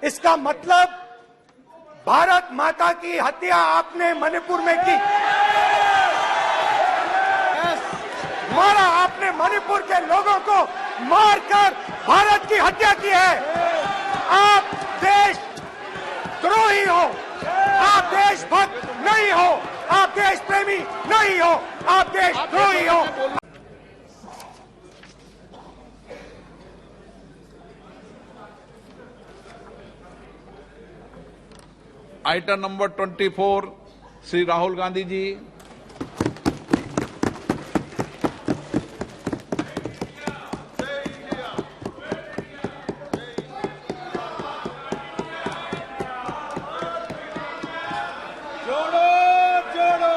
इसका मतलब भारत माता की हत्या आपने मणिपुर में की, मारा आपने मणिपुर के लोगों को मारकर भारत की हत्या की है। आप देश द्रोही हो, आप देशभक्त नहीं हो, आप देश प्रेमी नहीं हो, आप देशद्रोही हो। Item number 24 Shri Rahul Gandhi ji. जोड़ो जोड़ो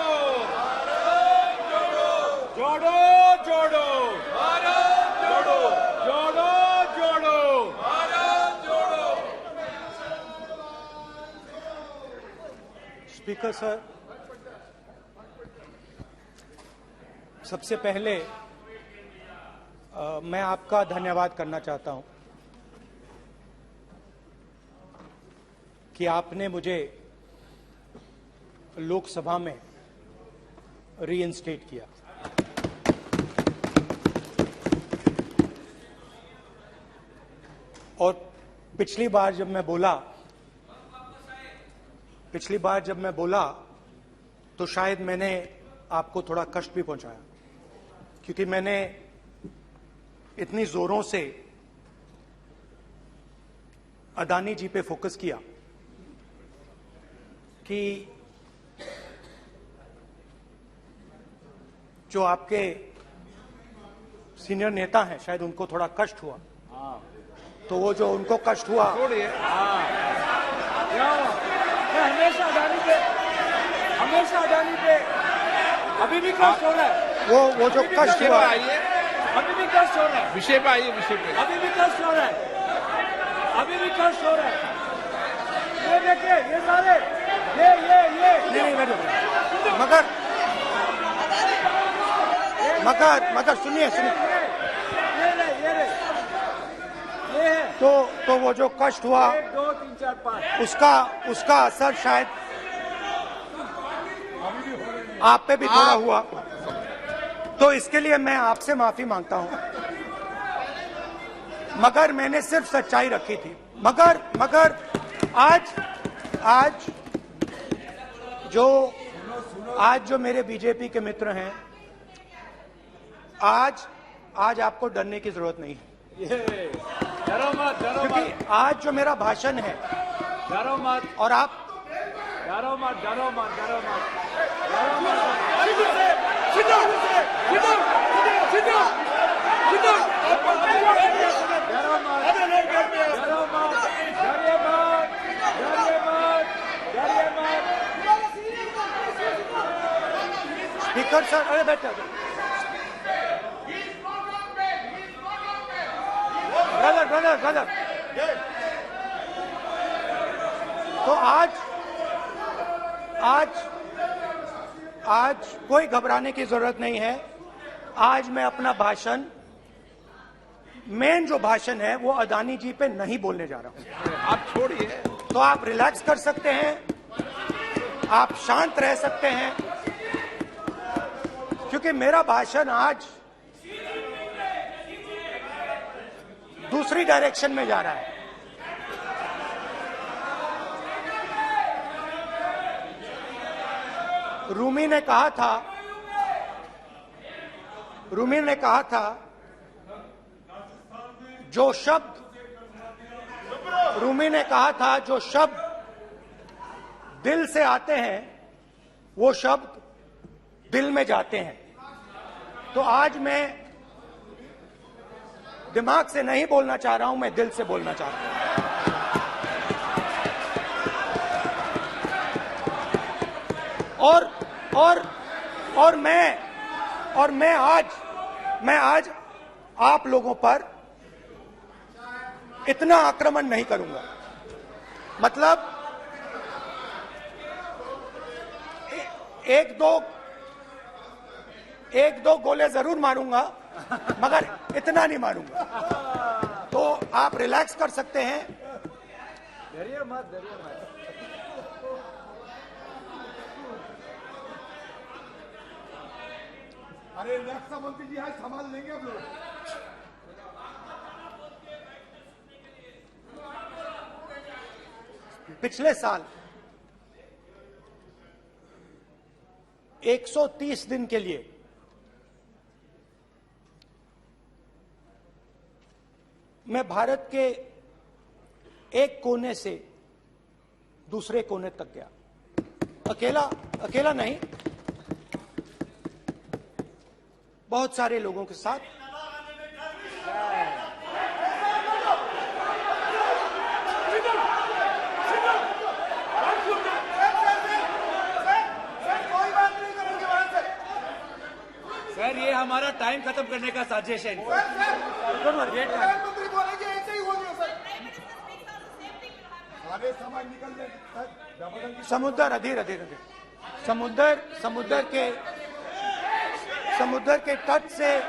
जोड़ो जोड़ो भारत जोड़ो जोड़ो जोड़ो भारत जोड़ो। स्पीकर सर, सबसे पहले मैं आपका धन्यवाद करना चाहता हूं कि आपने मुझे लोकसभा में रीइंस्टेट किया। और पिछली बार जब मैं बोला तो शायद मैंने आपको थोड़ा कष्ट भी पहुंचाया, क्योंकि मैंने इतनी जोरों से अदानी जी पे फोकस किया कि जो आपके सीनियर नेता हैं शायद उनको थोड़ा कष्ट हुआ। तो वो जो उनको कष्ट हुआ, हमेशा अदानी पे अभी भी कष्ट हो रहा है। वो जो कष्ट हुआ, अभी भी कष्ट हो रहा है। विषय पे आइए, विषय पे। अभी भी कष्ट हो रहा है, अभी भी कष्ट हो रहा है। ये देखिए, ये सारे नहीं मगर सुनिए ये है। तो वो जो कष्ट हुआ 1 2 3 4 5 उसका असर शायद आप पे भी थोड़ा हुआ। तो इसके लिए मैं आपसे माफी मांगता हूं, मगर मैंने सिर्फ सच्चाई रखी थी। मगर आज जो मेरे बीजेपी के मित्र हैं, आज आपको डरने की जरूरत नहीं है, डरो मत, क्योंकि आज जो मेरा भाषण है, डरो मत, और आप डरो मत। स्पीकर सर, अरे बैठो ब्रदर। तो आज कोई घबराने की जरूरत नहीं है। आज मैं अपना भाषण, मेन जो भाषण है वो अदानी जी पे नहीं बोलने जा रहा हूं। आप छोड़िए, तो आप रिलैक्स कर सकते हैं, आप शांत रह सकते हैं, क्योंकि मेरा भाषण आज दूसरी डायरेक्शन में जा रहा है। रूमी ने कहा था जो शब्द दिल से आते हैं वो शब्द दिल में जाते हैं। तो आज मैं दिमाग से नहीं बोलना चाह रहा हूं, मैं दिल से बोलना चाह रहा हूं। और मैं आज आप लोगों पर इतना आक्रमण नहीं करूंगा। मतलब एक दो गोले जरूर मारूंगा, मगर इतना नहीं मारूंगा। तो आप रिलैक्स कर सकते हैं। डरिए मत, डरिए मत। अरे रक्षा मंत्री जी आज संभाल लेंगे हम लोग। पिछले साल 130 दिन के लिए मैं भारत के एक कोने से दूसरे कोने तक गया। अकेला नहीं, बहुत सारे लोगों के साथ। सर ये हमारा टाइम खत्म करने का साजिश है। प्रधानमंत्री बोलेंगे ऐसे ही होंगे सर। सारे समाज निकल जाए। समुद्र अधीर समुद्र के तट से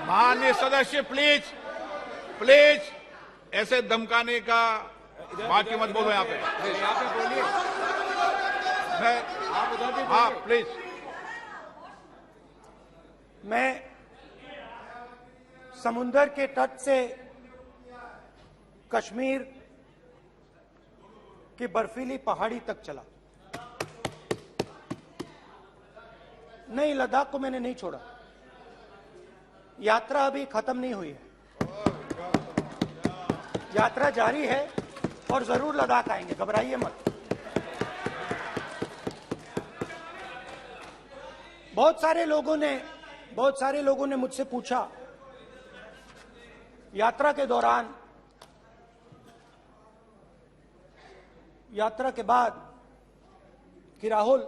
माननीय सदस्य प्लीज प्लीज ऐसे धमकाने का बाकी मत बोलो यहाँ पे। बोलिए, आप उधर भी हाँ प्लीज। मैं समुद्र के तट से कश्मीर की बर्फीली पहाड़ी तक चला। नहीं, लद्दाख को मैंने नहीं छोड़ा। यात्रा अभी खत्म नहीं हुई है, यात्रा जारी है और जरूर लद्दाख आएंगे, घबराइए मत। बहुत सारे लोगों ने मुझसे पूछा यात्रा के दौरान, यात्रा के बाद कि राहुल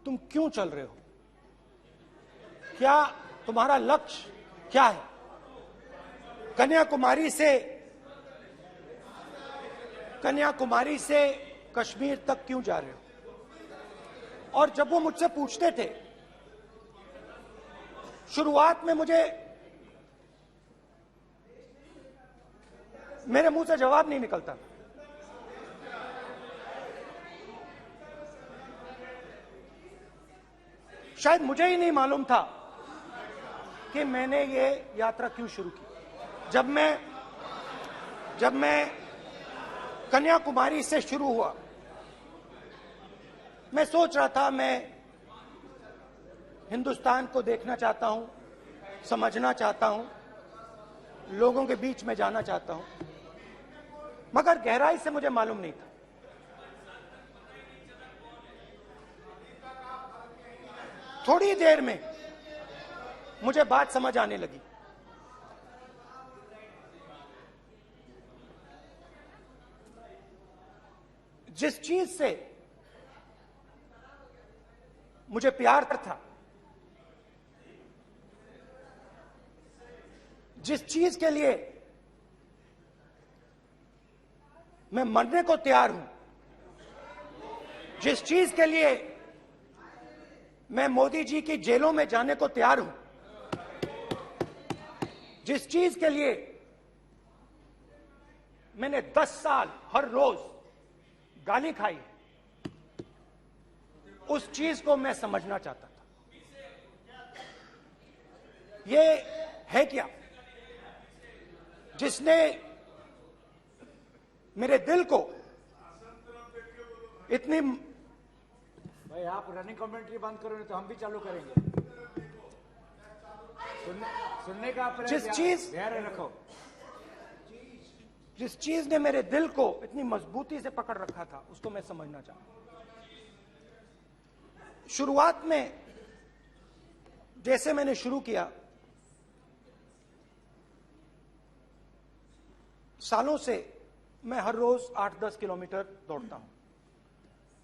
तुम क्यों चल रहे हो, क्या तुम्हारा लक्ष्य क्या है, कन्याकुमारी से कश्मीर तक क्यों जा रहे हो। और जब वो मुझसे पूछते थे, शुरुआत में मेरे मुंह से जवाब नहीं निकलता। शायद मुझे ही नहीं मालूम था कि मैंने ये यात्रा क्यों शुरू की। जब मैं कन्याकुमारी से शुरू हुआ, मैं सोच रहा था मैं हिंदुस्तान को देखना चाहता हूं, समझना चाहता हूं, लोगों के बीच में जाना चाहता हूं, मगर गहराई से मुझे मालूम नहीं था। थोड़ी देर में मुझे बात समझ आने लगी। जिस चीज से मुझे प्यार था, जिस चीज के लिए मैं मरने को तैयार हूं, जिस चीज के लिए मैं मोदी जी की जेलों में जाने को तैयार हूं, जिस चीज के लिए मैंने 10 साल हर रोज गाली खाई, उस चीज को मैं समझना चाहता था। ये है क्या जिसने मेरे दिल को इतनी। भाई आप रनिंग कमेंट्री बंद करो नहीं तो हम भी चालू करेंगे। सुनने का धैर्य रखो। जिस चीज ने मेरे दिल को इतनी मजबूती से पकड़ रखा था, उसको मैं समझना चाहता। शुरुआत में जैसे मैंने शुरू किया, सालों से मैं हर रोज 8-10 किलोमीटर दौड़ता हूं,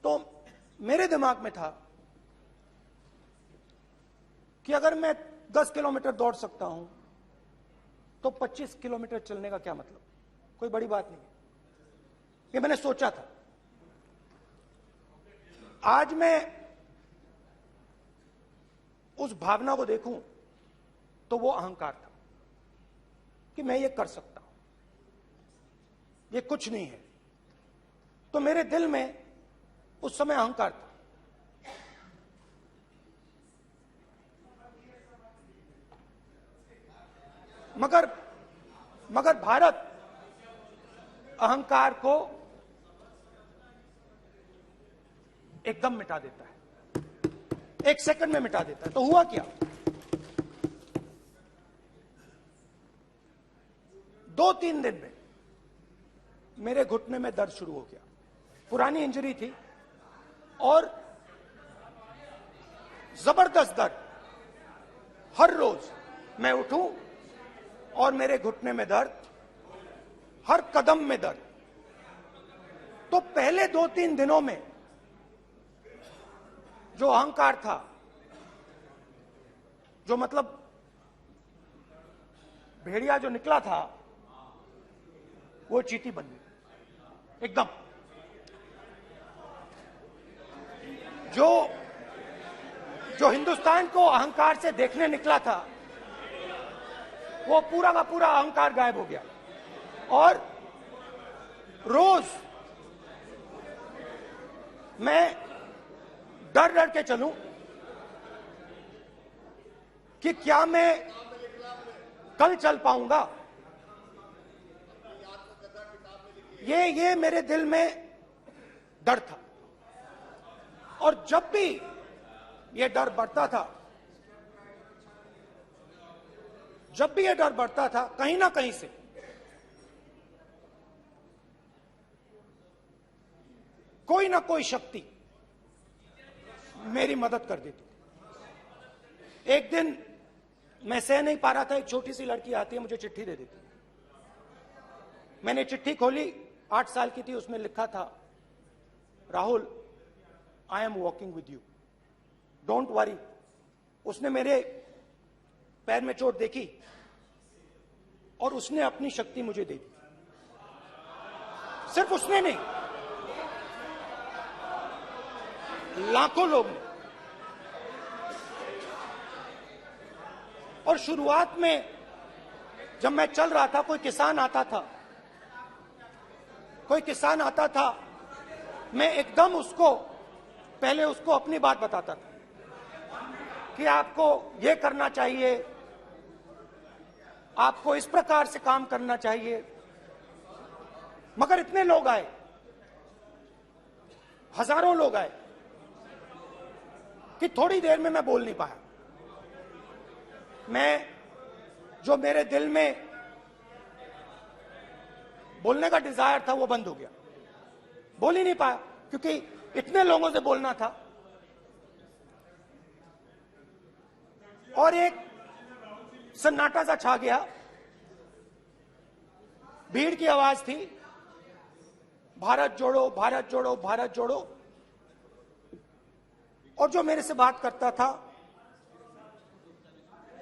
तो मेरे दिमाग में था कि अगर मैं 10 किलोमीटर दौड़ सकता हूं तो 25 किलोमीटर चलने का क्या मतलब, कोई बड़ी बात नहीं। ये मैंने सोचा था। आज मैं उस भावना को देखूं तो वो अहंकार था कि मैं ये कर सकता हूं, ये कुछ नहीं है। तो मेरे दिल में उस समय अहंकार था। मगर भारत अहंकार को एकदम मिटा देता है, 1 सेकंड में मिटा देता है। तो हुआ क्या, 2-3 दिन में मेरे घुटने में दर्द शुरू हो गया। पुरानी इंजरी थी और जबरदस्त दर्द। हर रोज मैं उठूं और मेरे घुटने में दर्द, हर कदम में दर्द। तो पहले 2-3 दिनों में जो अहंकार था, जो मतलब भेड़िया जो निकला था, वो चींटी बन गई एकदम। जो हिंदुस्तान को अहंकार से देखने निकला था, वो पूरा का पूरा अहंकार गायब हो गया। और रोज मैं डर डर के चलूं कि क्या मैं कल चल पाऊंगा। ये मेरे दिल में डर था। और जब भी ये डर बढ़ता था, कहीं ना कहीं से कोई ना कोई शक्ति मेरी मदद कर देती। एक दिन मैं सह नहीं पा रहा था, एक छोटी सी लड़की आती है, मुझे चिट्ठी दे देती। मैंने चिट्ठी खोली, 8 साल की थी, उसमें लिखा था, Rahul, I am walking with you, don't worry. उसने मेरे पैर में चोट देखी और उसने अपनी शक्ति मुझे दे दी। सिर्फ उसने नहीं, लाखों लोग ने। और शुरुआत में जब मैं चल रहा था, कोई किसान आता था, मैं एकदम पहले उसको अपनी बात बताता था कि आपको ये करना चाहिए, आपको इस प्रकार से काम करना चाहिए। मगर इतने लोग आए, हजारों लोग आए, कि थोड़ी देर में मैं बोल नहीं पाया। जो मेरे दिल में बोलने का डिजायर था, वो बंद हो गया। बोल ही नहीं पाया, क्योंकि इतने लोगों से बोलना था। और एक सन्नाटा सा छा गया। भीड़ की आवाज थी, भारत जोड़ो, भारत जोड़ो, भारत जोड़ो। और जो मेरे से बात करता था,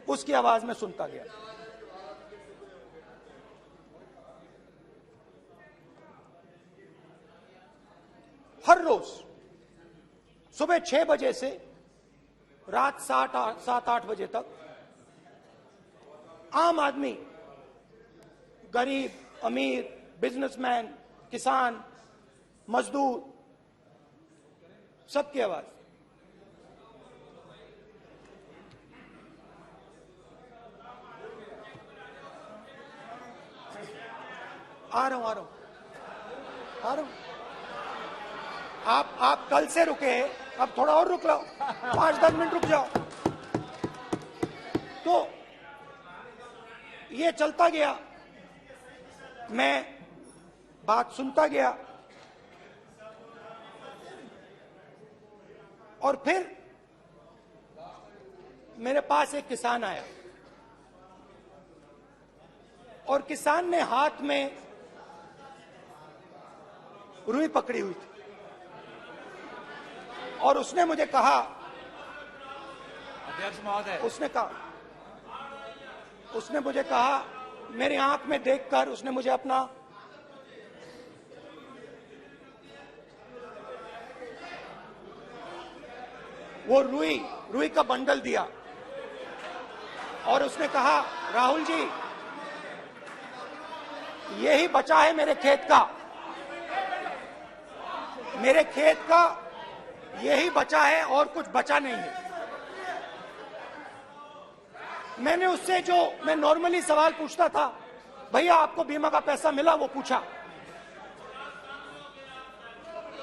उसकी आवाज में सुनता गया। हर रोज सुबह 6 बजे से रात 7-8 बजे तक आम आदमी, गरीब, अमीर, बिजनेसमैन, किसान, मजदूर, सबकी आवाज। आ रहा हूं। आप कल से रुके, अब थोड़ा और रुक लो, 5-10 मिनट रुक जाओ। तो ये चलता गया, मैं बात सुनता गया। और फिर मेरे पास एक किसान आया, और किसान ने हाथ में रुई पकड़ी हुई थी, और उसने मुझे कहा, अध्यक्ष महोदय, उसने मुझे कहा, मेरी आंख में देखकर उसने मुझे अपना वो रुई का बंडल दिया और उसने कहा, राहुल जी यही बचा है मेरे खेत का यही बचा है और कुछ बचा नहीं है। मैंने उससे जो मैं नॉर्मली सवाल पूछता था, भैया आपको बीमा का पैसा मिला, वो पूछा,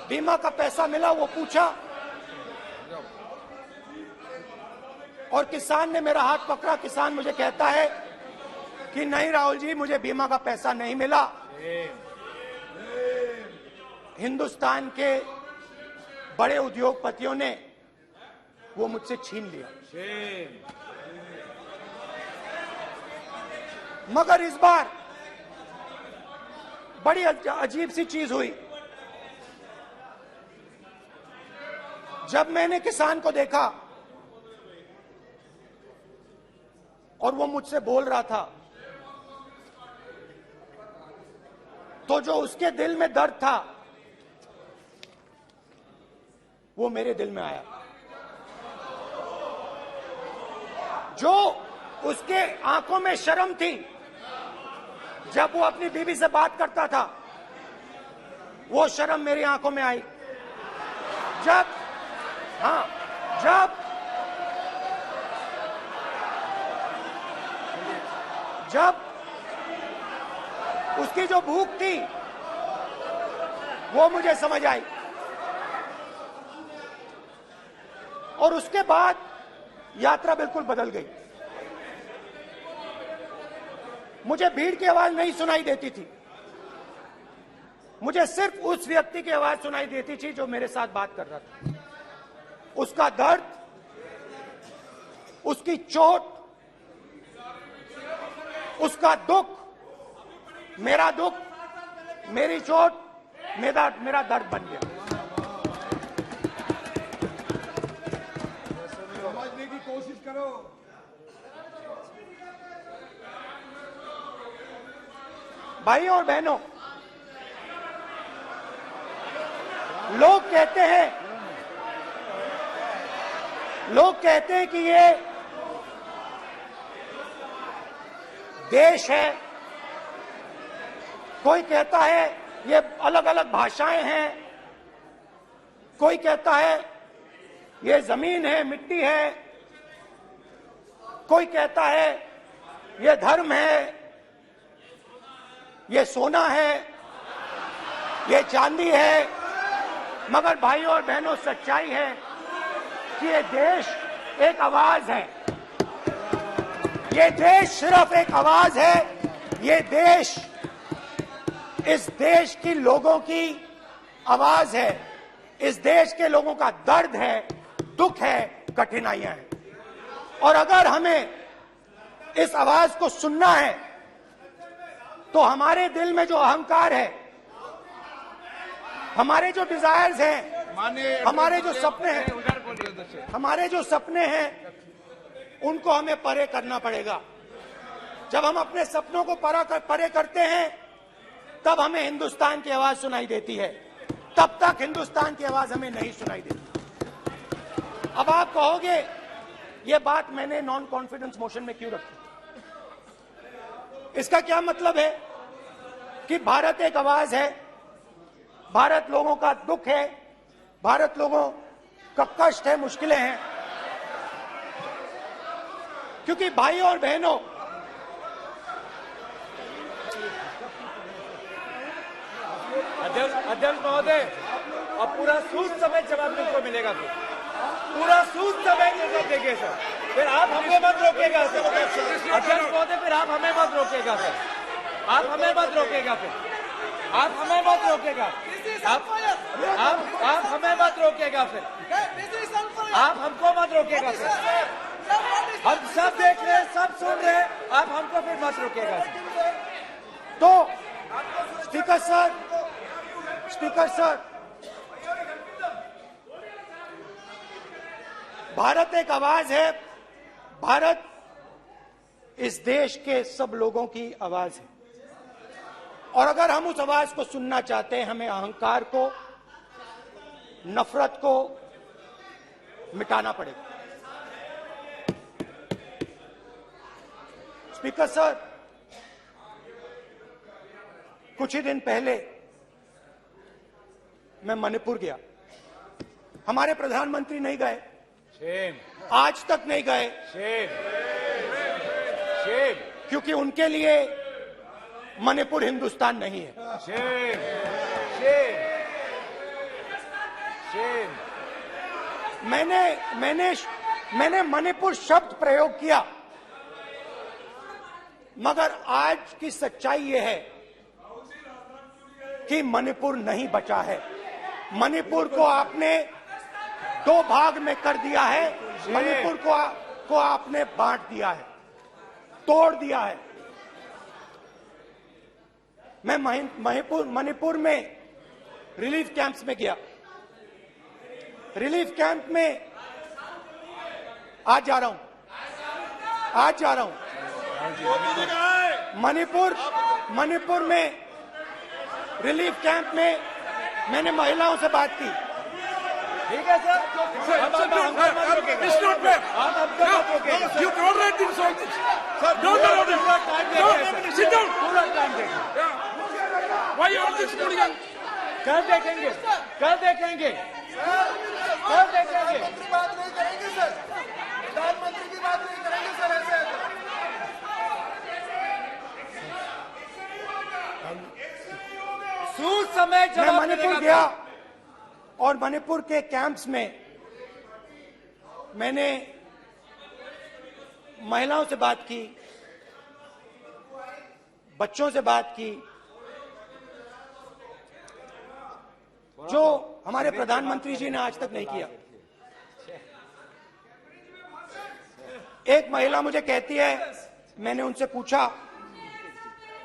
बीमा का पैसा मिला वो पूछा, और किसान ने मेरा हाथ पकड़ा। किसान मुझे कहता है कि नहीं राहुल जी मुझे बीमा का पैसा नहीं मिला, हिंदुस्तान के बड़े उद्योगपतियों ने वो मुझसे छीन लिया। मगर इस बार बड़ी अजीब सी चीज हुई। जब मैंने किसान को देखा और वो मुझसे बोल रहा था, तो जो उसके दिल में दर्द था वो मेरे दिल में आया। जो उसके आंखों में शर्म थी जब वो अपनी बीवी से बात करता था, वो शर्म मेरी आंखों में आई। जब उसकी जो भूख थी वो मुझे समझ आई। और उसके बाद यात्रा बिल्कुल बदल गई। मुझे भीड़ की आवाज नहीं सुनाई देती थी, मुझे सिर्फ उस व्यक्ति की आवाज सुनाई देती थी जो मेरे साथ बात कर रहा था। उसका दर्द, उसकी चोट, उसका दुख, मेरा दुख, मेरी चोट, मेरा दर्द बन गया। समझने की कोशिश करो। भाइयों और बहनों, लोग कहते हैं कि ये देश है, कोई कहता है ये अलग अलग भाषाएं हैं, कोई कहता है ये जमीन है, मिट्टी है, कोई कहता है ये धर्म है, ये सोना है, ये चांदी है। मगर भाइयों और बहनों, सच्चाई है कि ये देश एक आवाज है। ये देश सिर्फ एक आवाज है। ये देश, इस देश की लोगों की आवाज है। इस देश के लोगों का दर्द है, दुख है, कठिनाइयां हैं। और अगर हमें इस आवाज को सुनना है तो हमारे दिल में जो अहंकार है, हमारे जो डिजायर्स हैं, हमारे जो सपने हैं, उनको हमें परे करना पड़ेगा। जब हम अपने सपनों को परे करते हैं तब हमें हिंदुस्तान की आवाज सुनाई देती है, तब तक हिंदुस्तान की आवाज हमें नहीं सुनाई देती। अब आप कहोगे ये बात मैंने नॉन कॉन्फिडेंस मोशन में क्यों रखी? इसका क्या मतलब है कि भारत एक आवाज है, भारत लोगों का दुख है, भारत लोगों का कष्ट है, मुश्किलें हैं। क्योंकि भाइयों और बहनों, अध्यक्ष महोदय, अब पूरा सूद समय जवाब को मिलेगा, तो पूरा सूद समय जवाब देंगे सर। फिर आप हमें मत रोकेगा सर। अध्यक्ष महोदय, फिर आप हमें मत रोकेगा सर। आप हमें मत रोकेगा, फिर आप हमें मत रोकेगा, आप हमें मत रोकेगा, फिर आप हमको मत रोकेगा सर। हम सब देख रहे हैं, सब सुन रहे हैं, आप हमको फिर मत रोकेगा सर। तो स्पीकर सर, भारत एक आवाज है। भारत इस देश के सब लोगों की आवाज है। और अगर हम उस आवाज को सुनना चाहते हैं, हमें अहंकार को, नफरत को, मिटाना पड़ेगा। स्पीकर सर, कुछ ही दिन पहले मैं मणिपुर गया। हमारे प्रधानमंत्री नहीं गए, शेम, आज तक नहीं गए, शेम, शेम, क्योंकि उनके लिए मणिपुर हिंदुस्तान नहीं है। Shame, shame, shame. मैंने मणिपुर शब्द प्रयोग किया, मगर आज की सच्चाई यह है कि मणिपुर नहीं बचा है। मणिपुर को आपने दो भाग में कर दिया है। मणिपुर को आपने बांट दिया है, तोड़ दिया है। मैं मणिपुर में रिलीफ कैंप्स में गया। रिलीफ कैंप में आज जा रहा हूं। मणिपुर में रिलीफ कैंप में मैंने महिलाओं से बात की। ठीक है सर, आप हमको मत रोकिएगा। It's not fair. आप हमको मत रोकिएगा। You tolerate this all this. Sir, Don't allow this. पूरा टाइम देंगे Don't सर। sit down. पूरा टाइम देंगे। Yeah. Why you all this hooligan? कल देखेंगे, कल देखेंगे, कल देखेंगे। बात नहीं करेंगे सर, प्रधानमंत्री की बात नहीं करेंगे सर ऐसे। सूद समय मैं जवाब मणिपुर मिलेगा। गया और मणिपुर के कैंप्स में मैंने महिलाओं से बात की, बच्चों से बात की, जो हमारे प्रधानमंत्री जी ने आज तक नहीं किया। एक महिला मुझे कहती है, मैंने उनसे पूछा,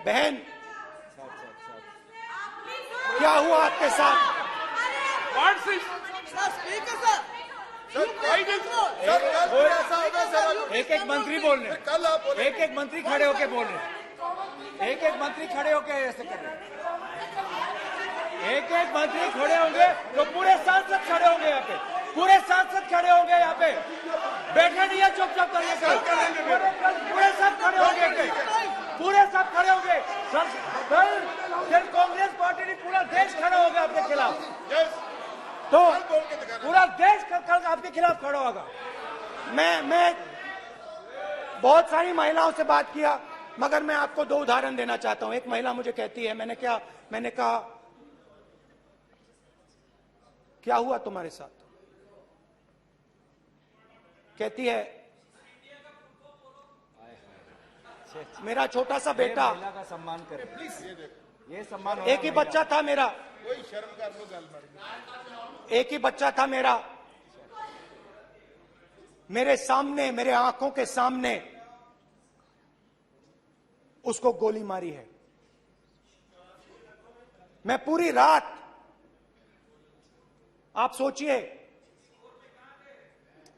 बहन क्या हुआ आपके साथ? What's this? एक एक मंत्री बोल रहे हैं। कल आप बोले एक एक मंत्री खड़े होके बोल रहे हैं। एक एक मंत्री खड़े होके ऐसे कर रहे हैं। एक एक मंत्री खड़े होंगे तो पूरे सांसद खड़े होंगे यहाँ पे, पूरे सांसद खड़े होंगे यहाँ पे। बैठे नहीं है, चुपचाप करिए। पूरे सब खड़े होंगे, पूरे सब खड़े होंगे। कल कांग्रेस पार्टी ने पूरा देश खड़ा होगा आपके खिलाफ। तो पूरा देश कल आपके खिलाफ खड़ा होगा। मैं बहुत सारी महिलाओं से बात किया, मगर मैं आपको दो उदाहरण देना चाहता हूं। एक महिला मुझे कहती है, मैंने कहा क्या हुआ तुम्हारे साथ? कहती है, मेरा छोटा सा बेटा, महिला का सम्मान करें प्लीज। ये सम्मान एक ही बच्चा था मेरा, कोई शर्म कर लो गल मारी। एक ही बच्चा था मेरा, मेरे सामने, मेरे आंखों के सामने उसको गोली मारी है। मैं पूरी रात, आप सोचिए,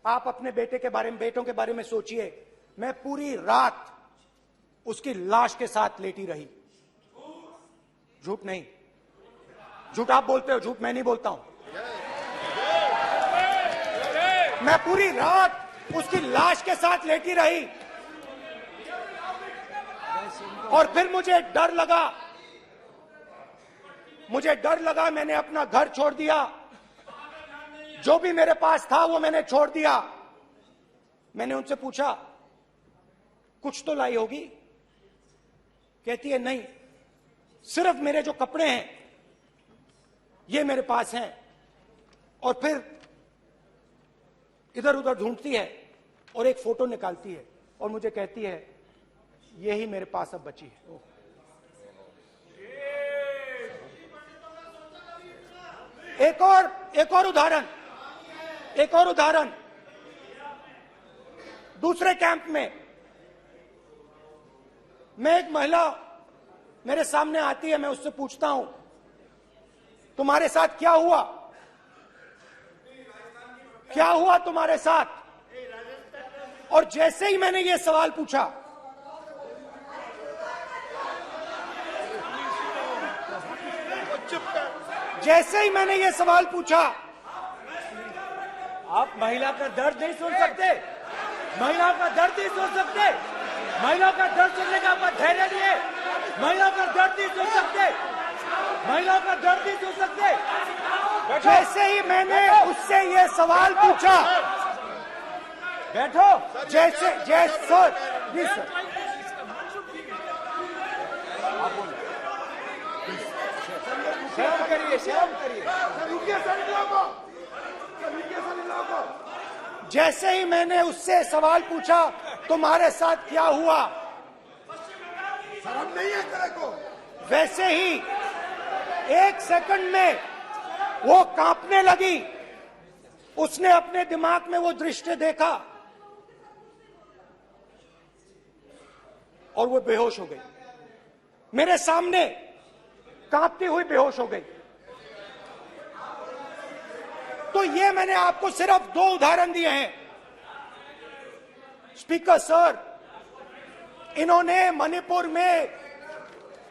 आप अपने बेटों के बारे में सोचिए, मैं पूरी रात उसकी लाश के साथ लेटी रही। झूठ नहीं, झूठ आप बोलते हो, झूठ मैं नहीं बोलता हूं। मैं पूरी रात उसकी लाश के साथ लेटी रही और फिर मुझे डर लगा, मैंने अपना घर छोड़ दिया। जो भी मेरे पास था वो मैंने छोड़ दिया। मैंने उनसे पूछा, कुछ तो लाई होगी? कहती है, नहीं, सिर्फ मेरे जो कपड़े हैं ये मेरे पास हैं। और फिर इधर उधर ढूंढती है और एक फोटो निकालती है और मुझे कहती है, यही मेरे पास अब बची है। एक और उदाहरण, दूसरे कैंप में मैं, एक महिला मेरे सामने आती है, मैं उससे पूछता हूं, तुम्हारे साथ क्या हुआ? क्या हुआ तुम्हारे साथ? और जैसे ही मैंने ये सवाल पूछा, आप महिला का दर्द नहीं सुन सकते? महिलाओं का दर्द नहीं सुन सकते? महिलाओं का दर्द सुनने का आपका धैर्य नहीं है? महिलाओं का दर्द नहीं सुन सकते? महिलाओं का दर्द नहीं सुन सकते? जैसे ही मैंने उससे ये सवाल पूछा, बैठो। जैसे सर जी सर, शर्म करिए, शर्म करिए। जैसे ही मैंने उससे सवाल पूछा तुम्हारे साथ क्या हुआ, शर्म नहीं है तेरे को? वैसे ही 1 सेकंड में वो कांपने लगी। उसने अपने दिमाग में वो दृश्य देखा और वो बेहोश हो गई। मेरे सामने कांपती हुई बेहोश हो गई। तो ये मैंने आपको सिर्फ 2 उदाहरण दिए हैं। स्पीकर सर, इन्होंने मणिपुर में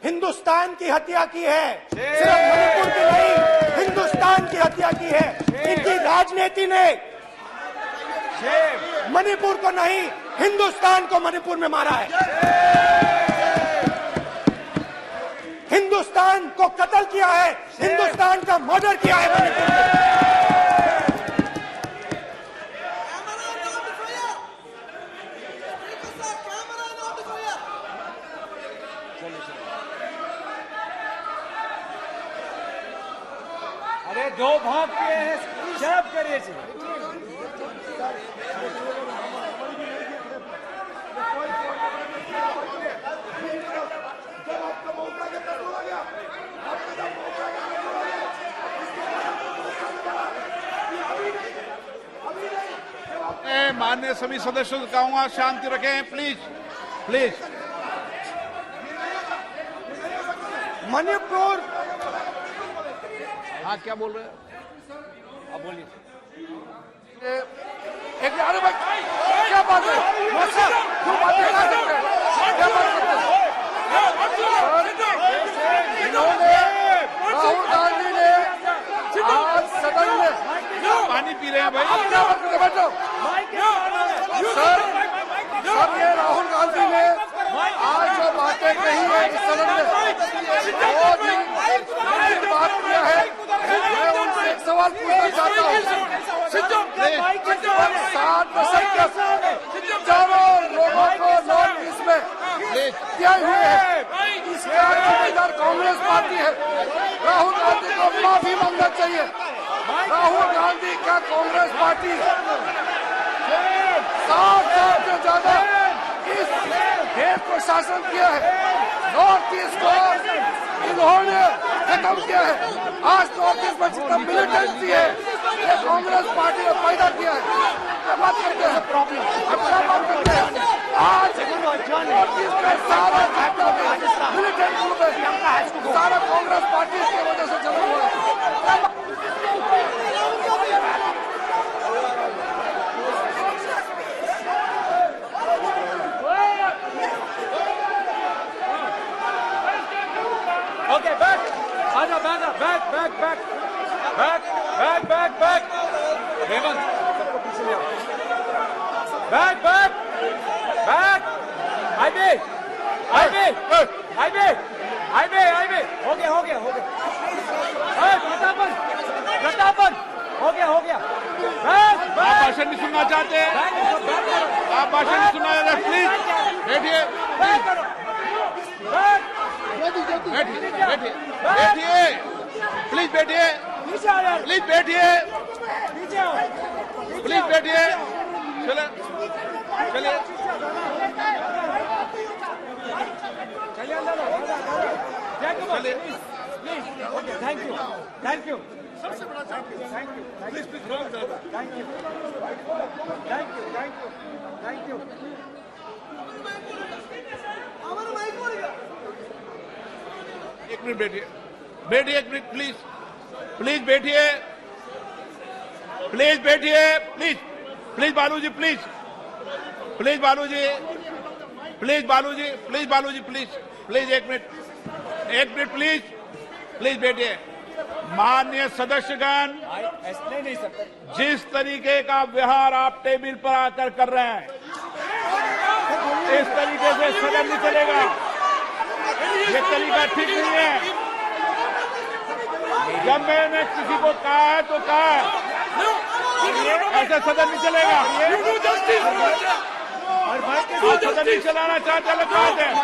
हिंदुस्तान की हत्या की है। सिर्फ मणिपुर की नहीं, हिंदुस्तान की हत्या की है। इनकी राजनीति ने मणिपुर को नहीं, हिंदुस्तान को मणिपुर में मारा है। हिंदुस्तान को कत्ल किया है, हिंदुस्तान का मर्डर किया है मणिपुर में। अरे 2 भाग किए हैं, शर्म करिए जी। मैं माननीय सभी सदस्यों से कहूंगा शांति रखें, प्लीज प्लीज। मणिपुर, हाँ क्या बोल रहे हैं? अब बोलिए। एक अरे भाई क्या बात है? सर, जो बातें कर सकते हैं, क्या बात करते हैं? इन्होंने राहुल गांधी ने आज सदन में पानी पी रहे हैं भाई। आप क्या बात करते? बैठो सर। सर, ये राहुल गांधी ने आज जो बातें कही है इस सदन में, वो भी बात किया है। मैं उनसे एक सवाल पूछना चाहता हूँ। 60 दशक के चारों लोगों को नॉर्थ ईस्ट में किया हुए है, इसका जिम्मेदार कांग्रेस पार्टी है। राहुल गांधी को माफी मांगना चाहिए। राहुल गांधी का कांग्रेस पार्टी 60 साल से ज्यादा इस देश को शासन किया है। नॉर्थ ईस्ट को इन्होंने खत्म किया है। आज नॉर्थ ईस्ट में जितना मिलिटेंसी है ये कांग्रेस पार्टी ने पैदा किया है। क्या बात करते हैं? क्या बात करते हैं? आज नॉर्थ ईस्ट में सारा मिलिटेंट ग्रुप है, सारा कांग्रेस पार्टी की वजह से चला हुआ है। ओके, बैक आजा, बैक हेमंत, सबको पीछे ले आओ। बैक हाईवे हो गया प्रतापन हो गया। आप भाषण नहीं सुनना चाहते? आप भाषण नहीं सुनना चाहते? प्लीज बैठिए, बैठिए, प्लीज बैठिए, प्लीज बैठिए, प्लीज बैठिए। चलिए थैंक यू। एक मिनट बैठिए, एक मिनट प्लीज बैठिए, प्लीज बालूजी, प्लीज एक मिनट प्लीज बैठिए। माननीय सदस्यगण, नहीं नहीं सर, जिस तरीके का व्यवहार आप टेबल पर आकर कर रहे हैं, इस तरीके से सदन नहीं चलेगा। ये तरीका ठीक नहीं है। जब मैंने किसी को कहा है तो कहा है, ऐसे सदन नहीं चलेगा। You do justice. और भाई के आप सदन नहीं चलाना चाहते, अलग बात है।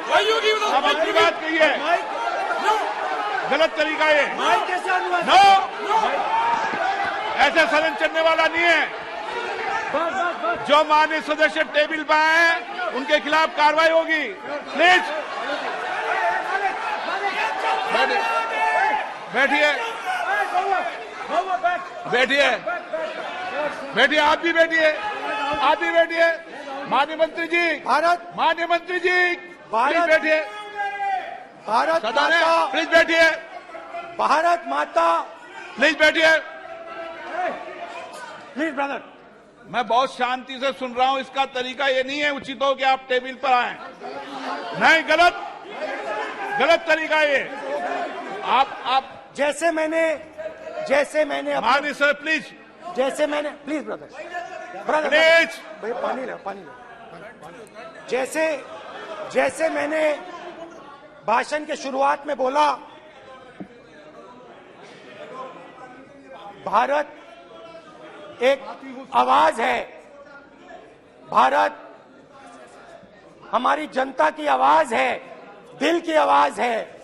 Why you give अब the अपनी बात कही है, गलत तरीका ये। माइक कैसे अनुवाद? नो, ऐसे सदन चलने वाला नहीं है। जो माननीय सदस्य टेबल पर आए हैं उनके खिलाफ कार्रवाई होगी। प्लीज बैठिए, बैठिए, बैठिए, आप भी बैठिए, आप भी बैठिए। माननीय मंत्री जी, भारत माननीय मंत्री जी, प्लीज भारत- बैठिए। भारत सदन है, माता प्लीज बैठिए, भारत माता प्लीज बैठिए। Please brother. मैं बहुत शांति से सुन रहा हूं। इसका तरीका ये नहीं है उचित हो कि आप टेबल पर आए। नहीं, गलत, गलत तरीका ये। आप जैसे मैंने अपने- माननीय सर, प्लीज जैसे मैंने प्लीज ब्रदर प्लीज। भाई पानी ले। जैसे मैंने भाषण के शुरुआत में बोला, भारत एक आवाज है। भारत हमारी जनता की आवाज है, दिल की आवाज है।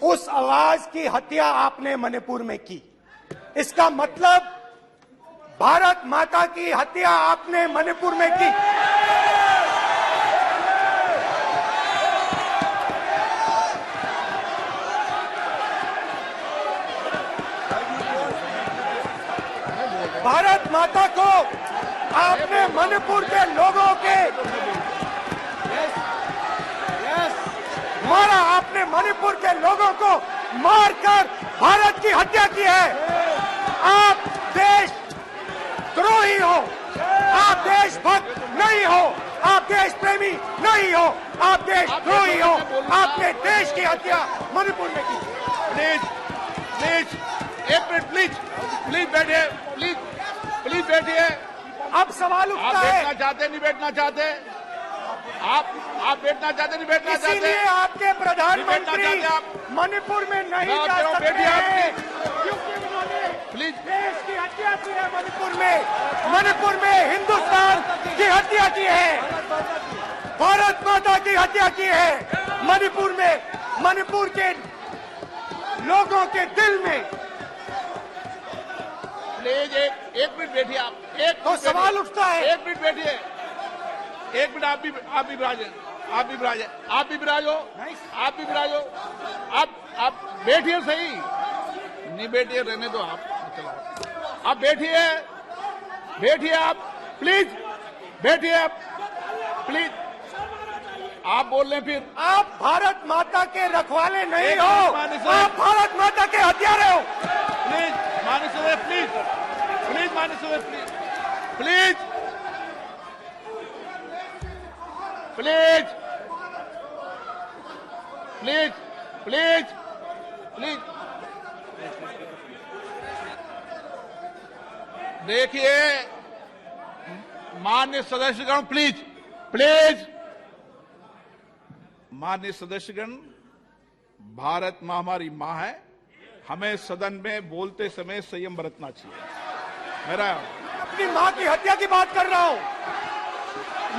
उस आवाज की हत्या आपने मणिपुर में की। इसका मतलब भारत माता की हत्या आपने मणिपुर में की। भारत माता को आपने मणिपुर के लोगों के मारा। आपने मणिपुर के लोगों को मारकर भारत की हत्या की है। आप देश द्रोही हो, आप देशभक्त नहीं हो, आप देश प्रेमी नहीं हो, आप देश द्रोही हो। आपने देश की हत्या मणिपुर में की। प्लीज, प्लीज, एक मिनट, प्लीज, प्लीज बैठिए, प्लीज, प्लीज बैठिए। अब सवाल आप उठता है, बैठना चाहते, नहीं बैठना चाहते? आप बैठना चाहते, नहीं बैठना चाहते? इसीलिए आपके प्रधानमंत्री बैठना चाहते आप? मणिपुर में नहीं मैं जा कह रहा हूं, सकते बैठिए आप, हैं, क्योंकि उन्होंने प्लीज। देश की हत्या की है। मणिपुर में हिंदुस्तान की हत्या की है, भारत माता की हत्या की है। मणिपुर के लोगों के दिल में। प्लीज एक मिनट बैठिए आप। एक तो मिनट सवाल बैठिए। उठता है, एक मिनट बैठिए, एक मिनट। आप भी विराजे, आप भी विराजे, आप भी विराजो, आप भी विराजो। आप बैठिए, सही नहीं बैठिए, रहने दो आप। चलो आप बैठिए, बैठिए आप, प्लीज बैठिए आप, प्लीज। आप बोल रहे हैं फिर। आप भारत माता के रखवाले नहीं एक हो, मिनट, माननीय साहब। आप भारत माता के हत्यारे हो। प्लीज माननीय सदस्य, प्लीज, प्लीज माननीय सदस्य, please, please, please, please, please, please. देखिए माननीय सदस्यगण, प्लीज, प्लीज। माननीय सदस्यगण, भारत मां हमारी मां है। हमें सदन में बोलते समय संयम बरतना चाहिए। मेरा अपनी मां की हत्या की बात कर रहा हूं।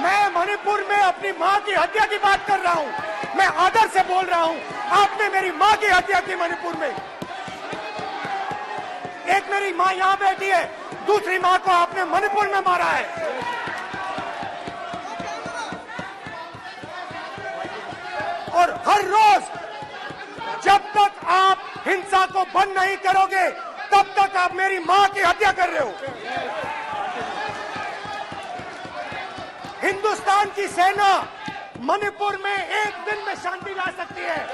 मैं मणिपुर में अपनी मां की हत्या की बात कर रहा हूं। मैं आदर से बोल रहा हूं। आपने मेरी मां की हत्या की मणिपुर में। एक मेरी मां यहां बैठी है, दूसरी मां को आपने मणिपुर में मारा है। और हर रोज जब तक आप हिंसा को बंद नहीं करोगे, तब तक आप मेरी मां की हत्या कर रहे हो। हिंदुस्तान की सेना मणिपुर में एक दिन में शांति ला सकती है।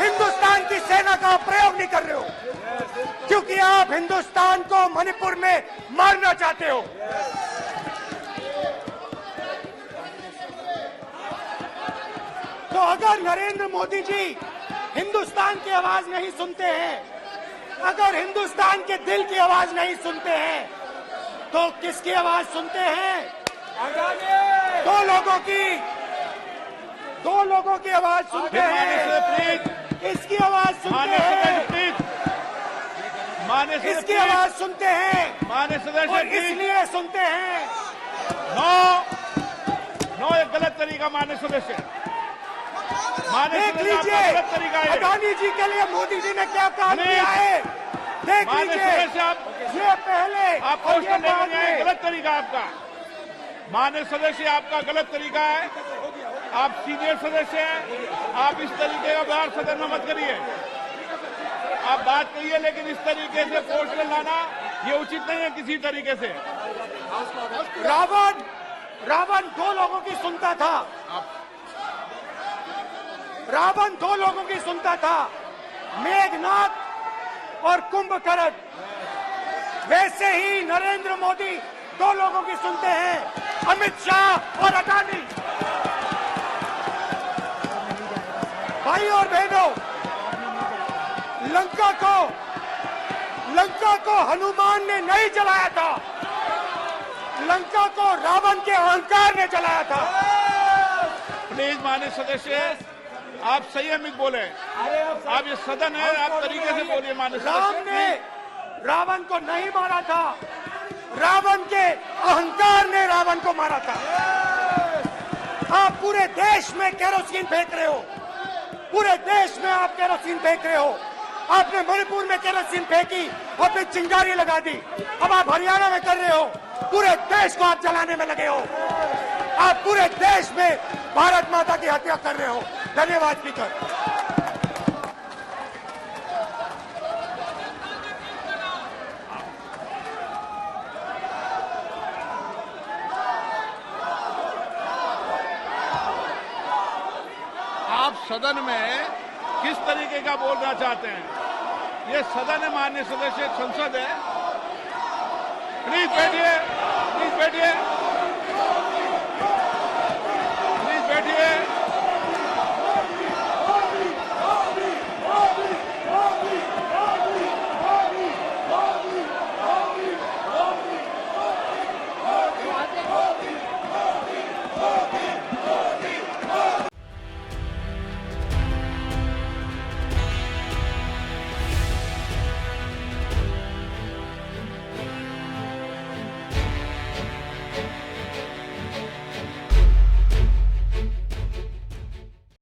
हिंदुस्तान की सेना का प्रयोग नहीं कर रहे हो, क्योंकि आप हिंदुस्तान को मणिपुर में मारना चाहते हो। तो अगर नरेंद्र मोदी जी हिंदुस्तान की आवाज नहीं सुनते हैं, अगर हिंदुस्तान के दिल की आवाज नहीं सुनते हैं, तो किसकी आवाज सुनते हैं? दो लोगों की आवाज सुनते हैं। इसकी आवाज सुनते हैं, इसकी आवाज सुनते हैं माननीय सदस्य और इसलिए सुनते हैं। नो ये गलत तरीका माननीय सदस्य। देख लीजिए गलत तरीका है। अडानी जी के लिए मोदी जी ने क्या काम किया है, देख माननीय लीजिए। सदस्य आप ये पहले आप और ये क्वेश्चन बाद लेने में। गलत तरीका आपका। माननीय सदस्य आपका गलत तरीका है। आप सीनियर सदस्य हैं, आप इस तरीके का व्यवहार सदन में मत करिए। आप बात करिए, लेकिन इस तरीके से क्वेश्चन लाना ये उचित नहीं है किसी तरीके से। रावण दो लोगों की सुनता था, रावण दो लोगों की सुनता था, मेघनाथ और कुंभकर्ण। वैसे ही नरेंद्र मोदी दो लोगों की सुनते हैं, अमित शाह और अडानी। भाई और बहनों, लंका को हनुमान ने नहीं जलाया था, लंका को रावण के अहंकार ने जलाया था। प्लीज माननीय सदस्य आप संयमित बोले। आप ये सदन है, आप तरीके से बोलिए। माननीय राम सदस्य ने रावण को नहीं मारा था, रावण के अहंकार ने रावण को मारा था। आप पूरे देश में केरोसिन फेंक रहे हो, पूरे देश में आप केरोसिन फेंक रहे हो। आपने मणिपुर में केरोसिन फेंकी, अपनी चिंगारी लगा दी। अब आप हरियाणा में कर रहे हो, पूरे देश को आप जलाने में लगे हो। आप पूरे देश में भारत माता की हत्या कर रहे हो। धन्यवाद स्पीकर। आप सदन में किस तरीके का बोलना चाहते हैं? ये सदन है माननीय सदस्य, संसद है। प्लीज बैठिए, प्लीज बैठिए।